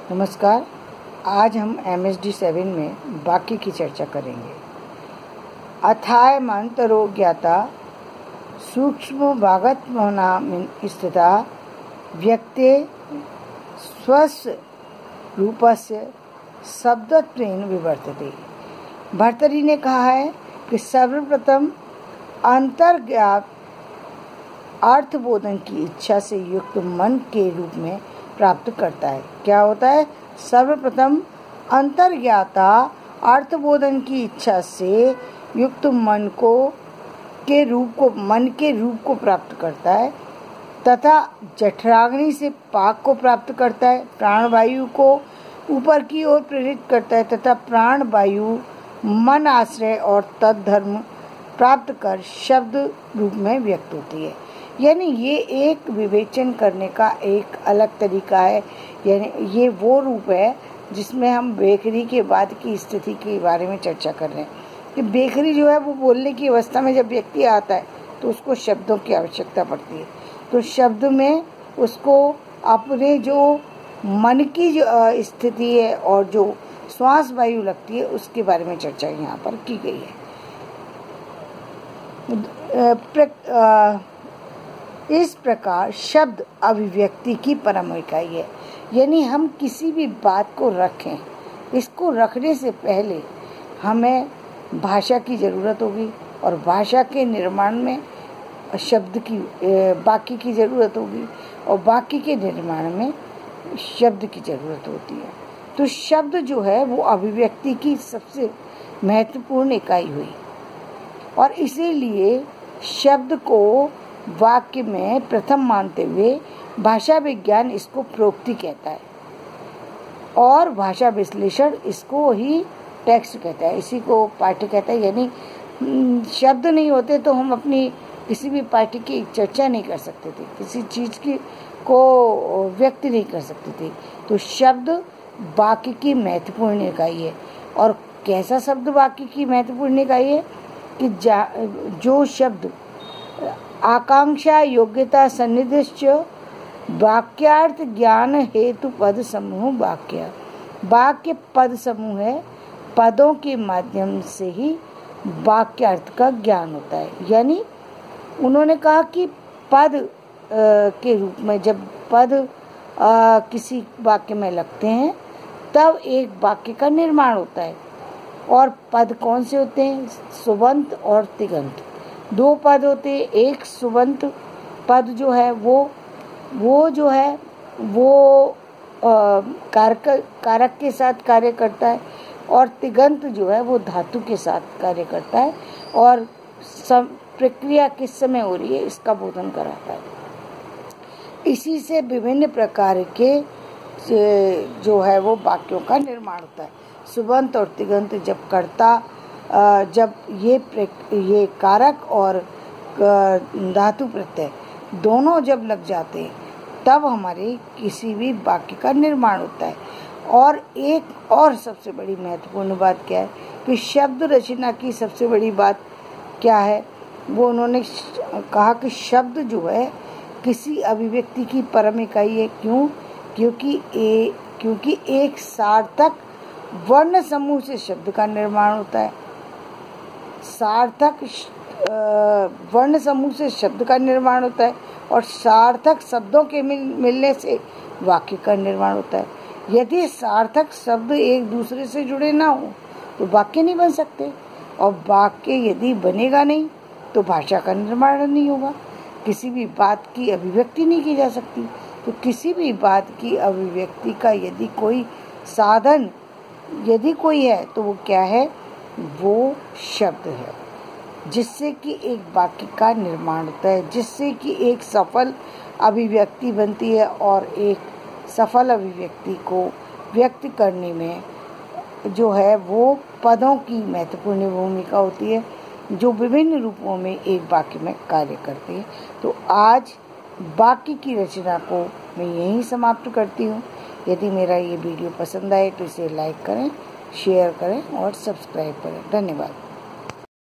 नमस्कार। आज हम MSD 7 में बाकी की चर्चा करेंगे। अथाय मंतरो ज्ञाता सूक्ष्म भागत्मना स्थिता व्यक्ते स्वस्य रूपस्य शब्दत्वेन विवर्तते। भर्तरी ने कहा है कि सर्वप्रथम अंतर्ज्ञात अर्थबोधन की इच्छा से युक्त मन के रूप में प्राप्त करता है। क्या होता है? सर्वप्रथम अंतर्ज्ञाता अर्थबोधन की इच्छा से युक्त मन के रूप को प्राप्त करता है तथा जठराग्नि से पाक को प्राप्त करता है। प्राणवायु को ऊपर की ओर प्रेरित करता है तथा प्राणवायु मन आश्रय और तद्धर्म प्राप्त कर शब्द रूप में व्यक्त होती है। यानी ये एक विवेचन करने का एक अलग तरीका है। यानी ये वो रूप है जिसमें हम बेकरी के बाद की स्थिति के बारे में चर्चा कर रहे हैं कि बेकरी जो है वो बोलने की अवस्था में जब व्यक्ति आता है तो उसको शब्दों की आवश्यकता पड़ती है। तो शब्द में उसको अपने जो मन की जो स्थिति है और जो श्वास वायु लगती है उसके बारे में चर्चा यहाँ पर की गई है। इस प्रकार शब्द अभिव्यक्ति की परम इकाई है। यानी हम किसी भी बात को रखें, इसको रखने से पहले हमें भाषा की ज़रूरत होगी और भाषा के निर्माण में शब्द की बाकी की ज़रूरत होगी और बाकी के निर्माण में शब्द की ज़रूरत होती है। तो शब्द जो है वो अभिव्यक्ति की सबसे महत्वपूर्ण इकाई हुई और इसीलिए शब्द को वाक्य में प्रथम मानते हुए भाषा विज्ञान इसको प्रोक्ति कहता है और भाषा विश्लेषण इसको ही टेक्स्ट कहता है, इसी को पाठ्य कहता है। यानी शब्द नहीं होते तो हम अपनी किसी भी पाठ्य की चर्चा नहीं कर सकते थे, किसी चीज़ की को व्यक्त नहीं कर सकते थे। तो शब्द वाक्य की महत्वपूर्ण इकाई है। और कैसा शब्द वाक्य की महत्वपूर्ण इकाई है कि जो शब्द आकांक्षा योग्यता सन्निधिश्च वाक्यार्थ ज्ञान हेतु पद समूह वाक्य पद समूह है। पदों के माध्यम से ही वाक्यार्थ का ज्ञान होता है। यानी उन्होंने कहा कि पद के रूप में जब पद किसी वाक्य में लगते हैं तब एक वाक्य का निर्माण होता है। और पद कौन से होते हैं? सुबंत और तिगंत, दो पद होते हैं। एक सुबंत पद जो है वो जो है वो कारक के साथ कार्य करता है और तिगंत जो है वो धातु के साथ कार्य करता है और प्रक्रिया किस समय हो रही है इसका बोधन कराता है। इसी से विभिन्न प्रकार के जो है वो वाक्यों का निर्माण होता है। सुबंत और तिगंत जब जब ये कारक और धातु प्रत्यय दोनों जब लग जाते हैं तब हमारे किसी भी वाक्य का निर्माण होता है। और एक और सबसे बड़ी महत्वपूर्ण बात क्या है कि शब्द रचना की सबसे बड़ी बात क्या है? वो उन्होंने कहा कि शब्द जो है किसी अभिव्यक्ति की परम इकाई है। क्यों? क्योंकि एक सार्थक वर्ण समूह से शब्द का निर्माण होता है। सार्थक वर्ण समूह से शब्द का निर्माण होता है और सार्थक शब्दों के मिलने से वाक्य का निर्माण होता है। यदि सार्थक शब्द एक दूसरे से जुड़े ना हो तो वाक्य नहीं बन सकते और वाक्य यदि बनेगा नहीं तो भाषा का निर्माण नहीं होगा, किसी भी बात की अभिव्यक्ति नहीं की जा सकती। तो किसी भी बात की अभिव्यक्ति का यदि कोई साधन यदि कोई है तो वो क्या है? वो शब्द है, जिससे कि एक वाक्य का निर्माण होता है, जिससे कि एक सफल अभिव्यक्ति बनती है। और एक सफल अभिव्यक्ति को व्यक्त करने में जो है वो पदों की महत्वपूर्ण भूमिका होती है जो विभिन्न रूपों में एक वाक्य में कार्य करते हैं। तो आज वाक्य की रचना को मैं यहीं समाप्त करती हूँ। यदि मेरा ये वीडियो पसंद आए तो इसे लाइक करें, शेयर करें और सब्सक्राइब करें। धन्यवाद।